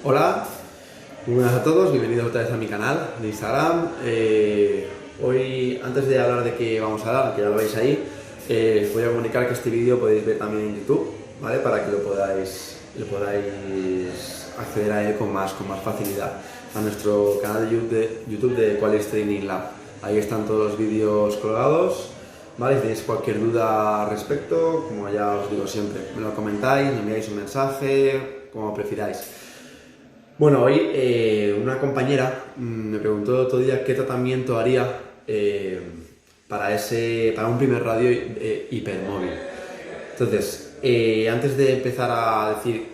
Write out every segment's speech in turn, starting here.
Hola, muy buenas a todos, bienvenidos otra vez a mi canal de Instagram. Hoy, antes de hablar de qué vamos a hablar, que ya lo veis ahí, os voy a comunicar que este vídeo podéis ver también en YouTube, ¿vale? Para que lo podáis acceder a él con más facilidad. A nuestro canal de YouTube de Qualys Training Lab. Ahí están todos los vídeos colgados, ¿vale? Si tenéis cualquier duda al respecto, como ya os digo siempre, me lo comentáis, me enviáis un mensaje, como prefiráis. Bueno, hoy una compañera me preguntó el otro día qué tratamiento haría para un primer radio hipermóvil. Entonces, antes de empezar a decir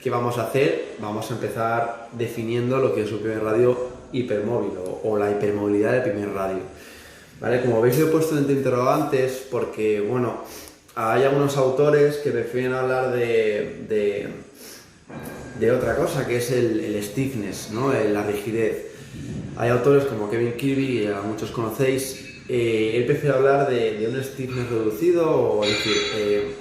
qué vamos a hacer, vamos a empezar definiendo lo que es un primer radio hipermóvil o la hipermovilidad del primer radio. ¿Vale? Como veis, lo he puesto entre interrogantes porque, bueno, hay algunos autores que prefieren hablar de otra cosa, que es el stiffness, ¿no? La rigidez. Hay autores como Kevin Kirby, que muchos conocéis, él prefiere hablar de un stiffness reducido, o es decir,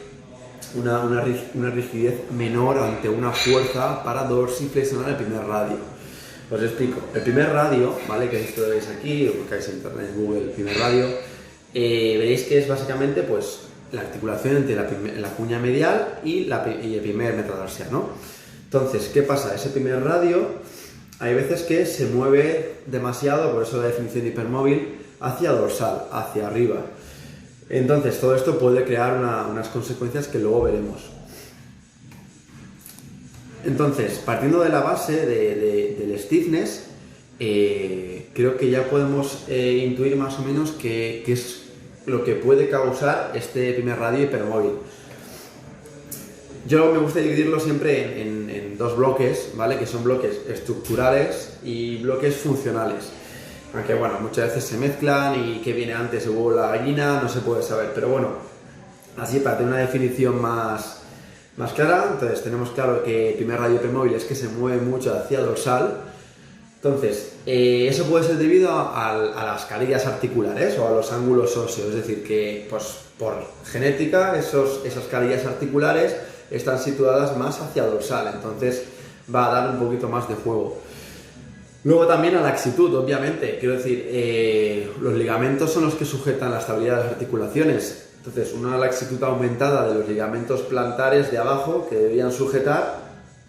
una rigidez menor ante una fuerza para dorsiflexionar el primer radio. Os explico. El primer radio, ¿vale? Que esto lo veis aquí, o buscáis en internet, en Google, el primer radio, veréis que es básicamente pues, la articulación entre la cuña medial y el primer metatarsiano. Entonces, ¿qué pasa? Ese primer radio, hay veces que se mueve demasiado, por eso la definición de hipermóvil, hacia dorsal, hacia arriba. Entonces, todo esto puede crear unas consecuencias que luego veremos. Entonces, partiendo de la base del stiffness, creo que ya podemos intuir más o menos qué es lo que puede causar este primer radio hipermóvil. Yo me gusta dividirlo siempre en dos bloques, ¿vale? Que son bloques estructurales y bloques funcionales. Aunque bueno, muchas veces se mezclan y qué viene antes, el huevo o la gallina, no se puede saber. Pero bueno, así para tener una definición más clara, entonces tenemos claro que el primer radio hipermóvil es que se mueve mucho hacia dorsal. Entonces, eso puede ser debido a las carillas articulares o a los ángulos óseos. Es decir, que pues, por genética esas carillas articulares están situadas más hacia dorsal, entonces va a dar un poquito más de juego. Luego también a la laxitud, obviamente, quiero decir, los ligamentos son los que sujetan la estabilidad de las articulaciones, entonces una laxitud aumentada de los ligamentos plantares de abajo que deberían sujetar,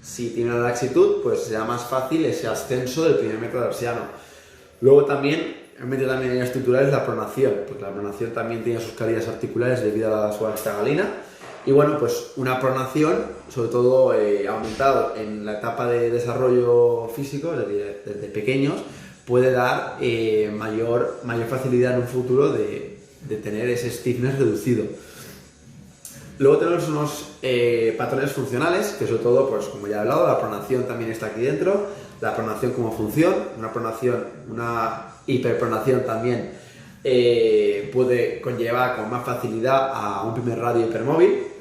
si tiene una laxitud, pues será más fácil ese ascenso del primer metatarsiano. Luego también en estructurales la pronación, porque la pronación también tiene sus carillas articulares debido a su astagalina. Y bueno, pues una pronación, sobre todo aumentado en la etapa de desarrollo físico, desde pequeños, puede dar mayor facilidad en un futuro de tener ese stiffness reducido. Luego tenemos unos patrones funcionales, que sobre todo, pues como ya he hablado, la pronación también está aquí dentro, la pronación como función, una hiperpronación también puede conllevar con más facilidad a un primer radio hipermóvil.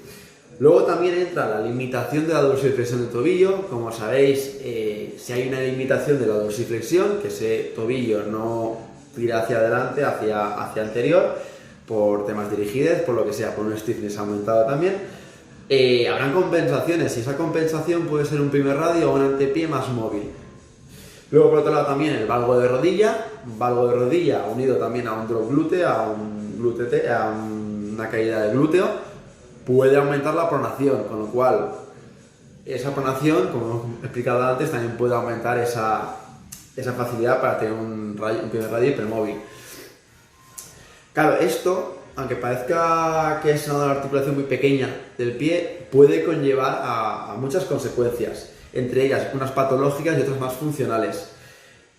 Luego también entra la limitación de la dorsiflexión del tobillo. Como sabéis, si hay una limitación de la dorsiflexión, que ese tobillo no tira hacia adelante, hacia anterior, por temas de rigidez, por lo que sea, por un stiffness aumentado también, habrán compensaciones, y esa compensación puede ser un primer radio o un antepié más móvil. Luego, por otro lado, también el valgo de rodilla unido también a un drop glúteo, a una caída de glúteo, puede aumentar la pronación, con lo cual esa pronación, como he explicado antes, también puede aumentar esa facilidad para tener un primer radio hipermóvil. Claro, esto, aunque parezca que es una articulación muy pequeña del pie, puede conllevar a muchas consecuencias, entre ellas unas patológicas y otras más funcionales.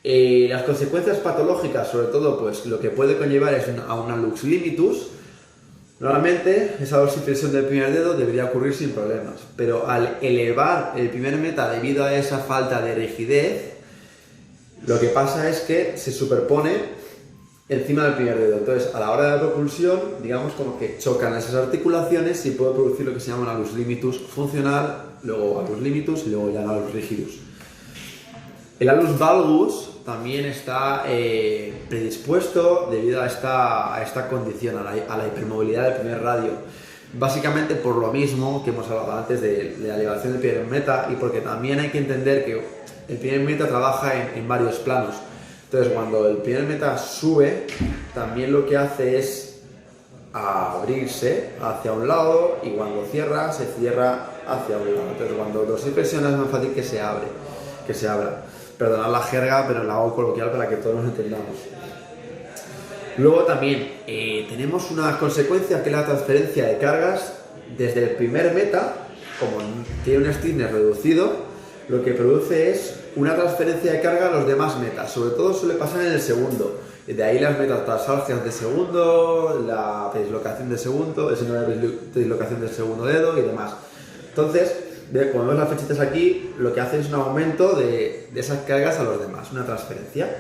Las consecuencias patológicas, sobre todo, pues lo que puede conllevar es a una lux limitus. Normalmente, esa dorsiflexión del primer dedo debería ocurrir sin problemas, pero al elevar el primer meta debido a esa falta de rigidez, lo que pasa es que se superpone encima del primer dedo. Entonces, a la hora de la propulsión, digamos como que chocan esas articulaciones y puede producir lo que se llama una lux limitus funcional, luego alus limitus y luego ya alus rigidus. El alus valgus también está predispuesto debido a esta condición, a la hipermovilidad del primer radio. Básicamente por lo mismo que hemos hablado antes de la elevación del primer meta, y porque también hay que entender que el primer meta trabaja en varios planos. Entonces, cuando el primer meta sube, también lo que hace es abrirse hacia un lado, y cuando cierra, se cierra hacia un lado. Entonces, cuando dorsiflexiona es más fácil que se abra. Perdonad la jerga, pero la hago coloquial para que todos nos entendamos. Luego también tenemos una consecuencia, que es la transferencia de cargas desde el primer meta. Como tiene un stiffness reducido, lo que produce es una transferencia de carga a los demás metas. Sobre todo suele pasar en el segundo. De ahí las metatarsalgias de segundo, la dislocación de segundo, el síndrome de dislocación del segundo dedo y demás. Entonces, como vemos las flechitas aquí, lo que hace es un aumento de esas cargas a los demás, una transferencia.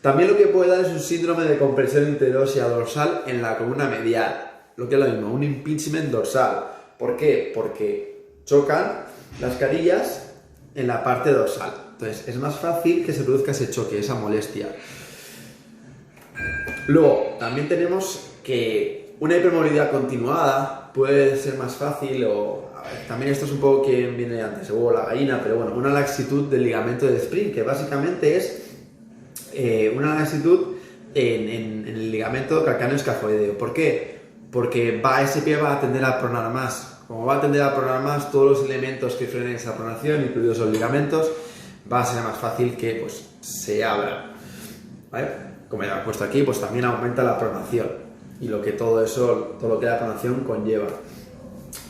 También lo que puede dar es un síndrome de compresión interósea dorsal en la columna medial, lo que es lo mismo, un impingement dorsal. ¿Por qué? Porque chocan las carillas en la parte dorsal. Entonces es más fácil que se produzca ese choque, esa molestia. Luego, también tenemos que una hipermovilidad continuada puede ser más fácil, también esto es un poco que viene antes, el huevo o la gallina, pero bueno, una laxitud del ligamento del sprint, que básicamente es una laxitud en el ligamento calcáneo escafoideo. ¿Por qué? Porque ese pie va a tender a pronar más. Como va a tender a pronar más, todos los elementos que frenen esa pronación, incluidos los ligamentos, va a ser más fácil que pues, se abran. ¿Vale? Como ya he puesto aquí, pues también aumenta la pronación y todo lo que la pronación conlleva.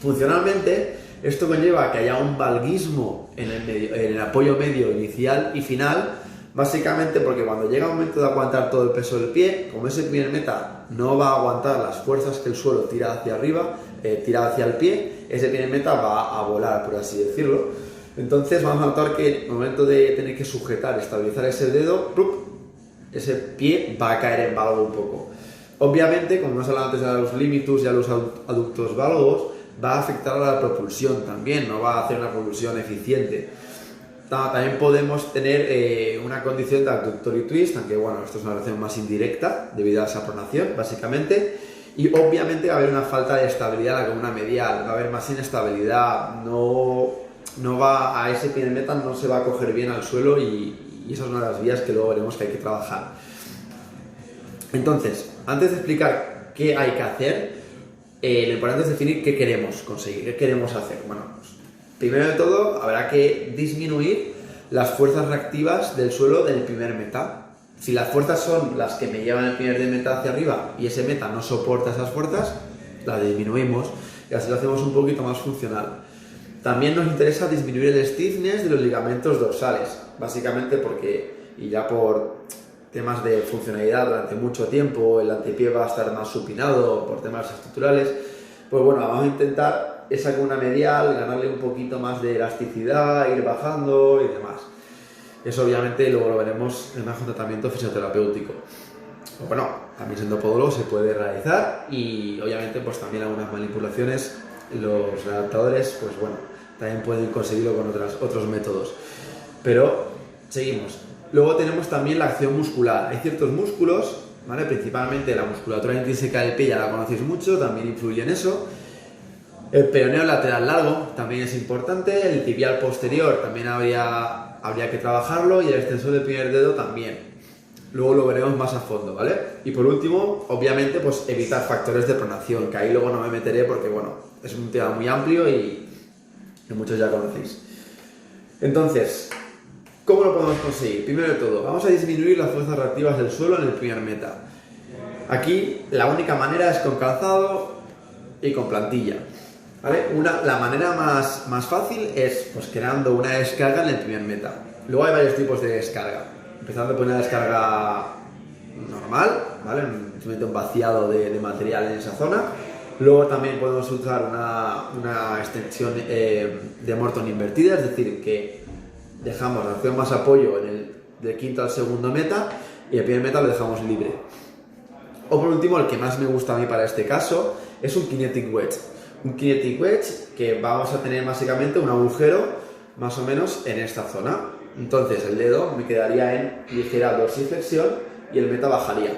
Funcionalmente, esto conlleva que haya un valguismo en el apoyo medio inicial y final, básicamente porque cuando llega el momento de aguantar todo el peso del pie, como ese primer meta no va a aguantar las fuerzas que el suelo tira hacia arriba, tira hacia el pie, ese primer meta va a volar, por así decirlo. Entonces vamos a notar que en el momento de tener que sujetar, estabilizar ese dedo, ¡plup!, ese pie va a caer en valgo un poco. Obviamente, como hemos hablado antes de los limitus y a los aductos valgos, va a afectar a la propulsión también, no va a hacer una propulsión eficiente. También podemos tener una condición de adductor twist, aunque bueno, esto es una relación más indirecta debido a esa pronación, básicamente. Y obviamente va a haber una falta de estabilidad en la columna medial, va a haber más inestabilidad, no va a ese primer meta, no se va a coger bien al suelo y esa es una de las vías que luego veremos que hay que trabajar. Entonces, antes de explicar qué hay que hacer, lo importante es definir qué queremos conseguir, qué queremos hacer. Bueno, pues, primero de todo habrá que disminuir las fuerzas reactivas del suelo del primer meta. Si las fuerzas son las que me llevan el primer meta hacia arriba y ese meta no soporta esas fuerzas, las disminuimos y así lo hacemos un poquito más funcional. También nos interesa disminuir el stiffness de los ligamentos dorsales, básicamente porque, y ya por temas de funcionalidad durante mucho tiempo, el antepié va a estar más supinado por temas estructurales, pues bueno, vamos a intentar esa columna medial, ganarle un poquito más de elasticidad, ir bajando y demás. Eso obviamente luego lo veremos en un tratamiento fisioterapéutico. Pues bueno, también siendo podólogo se puede realizar y obviamente pues también algunas manipulaciones, los adaptadores, pues bueno, también pueden conseguirlo con otros métodos. Pero seguimos. Luego tenemos también la acción muscular. Hay ciertos músculos, ¿vale? Principalmente la musculatura intrínseca del pie, ya la conocéis mucho, también influye en eso. El peroneo lateral largo también es importante, el tibial posterior también habría que trabajarlo y el extensor del primer dedo también. Luego lo veremos más a fondo, ¿vale? Y por último, obviamente, pues evitar factores de pronación, que ahí luego no me meteré porque, bueno, es un tema muy amplio y que muchos ya conocéis. Entonces, ¿cómo lo podemos conseguir? Primero de todo, vamos a disminuir las fuerzas reactivas del suelo en el primer meta. Aquí la única manera es con calzado y con plantilla, ¿vale? La manera más fácil es pues creando una descarga en el primer meta. Luego hay varios tipos de descarga, empezando por una descarga normal, ¿vale? Simplemente un vaciado de material en esa zona. Luego también podemos usar una extensión de Morton invertida, es decir, que dejamos la acción más apoyo del quinto al segundo meta y el primer meta lo dejamos libre. O por último, el que más me gusta a mí para este caso es un kinetic wedge. Un kinetic wedge que vamos a tener básicamente un agujero más o menos en esta zona. Entonces el dedo me quedaría en ligera dorsiflexión y el meta bajaría.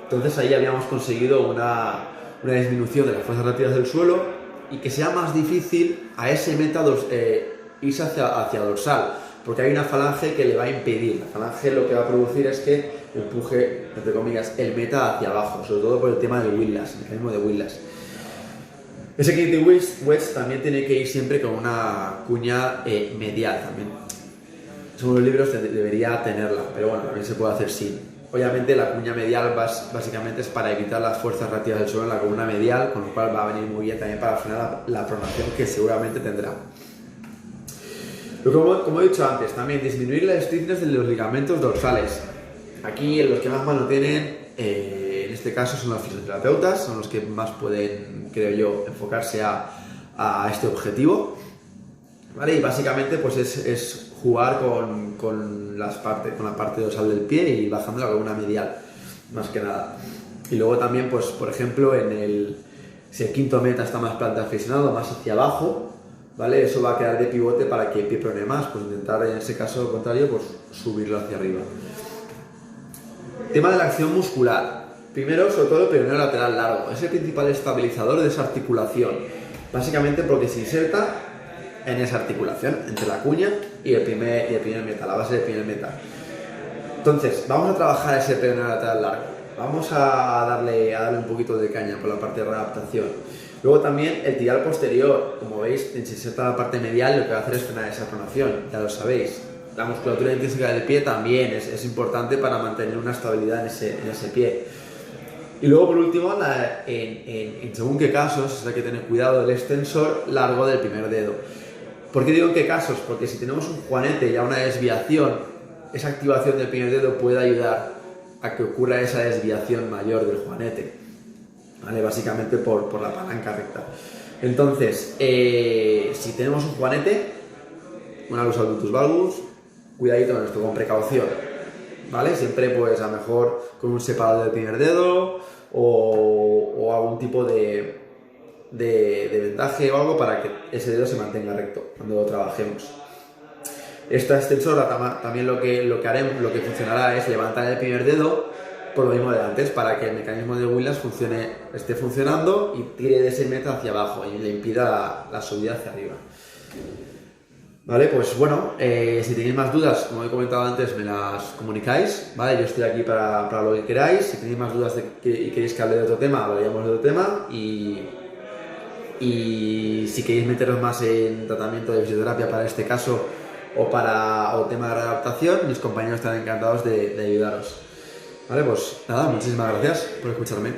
Entonces ahí habíamos conseguido una disminución de las fuerzas reactivas del suelo y que sea más difícil a ese meta irse hacia dorsal. porque hay una falange que le va a impedir. La falange lo que va a producir es que empuje, entre comillas, el meta hacia abajo, sobre todo por el tema del windlass, el mecanismo de windlass. Ese Kinetic Wedge también tiene que ir siempre con una cuña medial también. Según los libros debería tenerla, pero bueno, también se puede hacer sin. Obviamente la cuña medial básicamente es para evitar las fuerzas reactivas del suelo en la columna medial, con lo cual va a venir muy bien también para frenar la pronación que seguramente tendrá. Como he dicho antes, también disminuir la stiffness de los ligamentos dorsales. Aquí los que más mano tienen, en este caso son los fisioterapeutas, son los que más pueden, creo yo, enfocarse a este objetivo. ¿Vale? Y básicamente pues es jugar con la parte dorsal del pie y bajando la columna medial, más que nada. Y luego también, pues por ejemplo, si el quinto meta está más plantarflexionado, más hacia abajo, ¿vale? Eso va a quedar de pivote para que el pie prone más, pues intentar en ese caso contrario, pues subirlo hacia arriba. Tema de la acción muscular. Primero, sobre todo el peroneo lateral largo. Es el principal estabilizador de esa articulación. Básicamente porque se inserta en esa articulación, entre la cuña y el primer meta, la base del primer meta. Entonces, vamos a trabajar ese peroneo lateral largo. Vamos a darle un poquito de caña por la parte de readaptación. Luego también el tibial posterior, como veis, si se inserta la parte medial, lo que va a hacer es frenar esa pronación, ya lo sabéis. La musculatura intrínseca del pie también es importante para mantener una estabilidad en ese pie. Y luego, por último, en según qué casos, hay que tener cuidado del extensor largo del primer dedo. ¿Por qué digo en qué casos? Porque si tenemos un juanete y a una desviación, esa activación del primer dedo puede ayudar a que ocurra esa desviación mayor del juanete, ¿vale? Básicamente por la palanca recta. Entonces, si tenemos un juanete, una luz albutus valgus, cuidadito con esto, con precaución, ¿vale? Siempre pues a lo mejor con un separador del primer dedo o algún tipo de vendaje o algo para que ese dedo se mantenga recto cuando lo trabajemos. Esta extensora también lo que haremos, lo que funcionará es levantar el primer dedo por lo mismo de antes, para que el mecanismo de windlass esté funcionando y tire de ese meta hacia abajo y le impida la subida hacia arriba. Vale, pues bueno, si tenéis más dudas, como he comentado antes, me las comunicáis, ¿vale? Yo estoy aquí para lo que queráis. Si tenéis más dudas y queréis que hable de otro tema, hablaríamos de otro tema. Y si queréis meteros más en tratamiento de fisioterapia para este caso o tema de readaptación, mis compañeros estarán encantados de ayudaros. Vale, pues nada, muchísimas gracias por escucharme.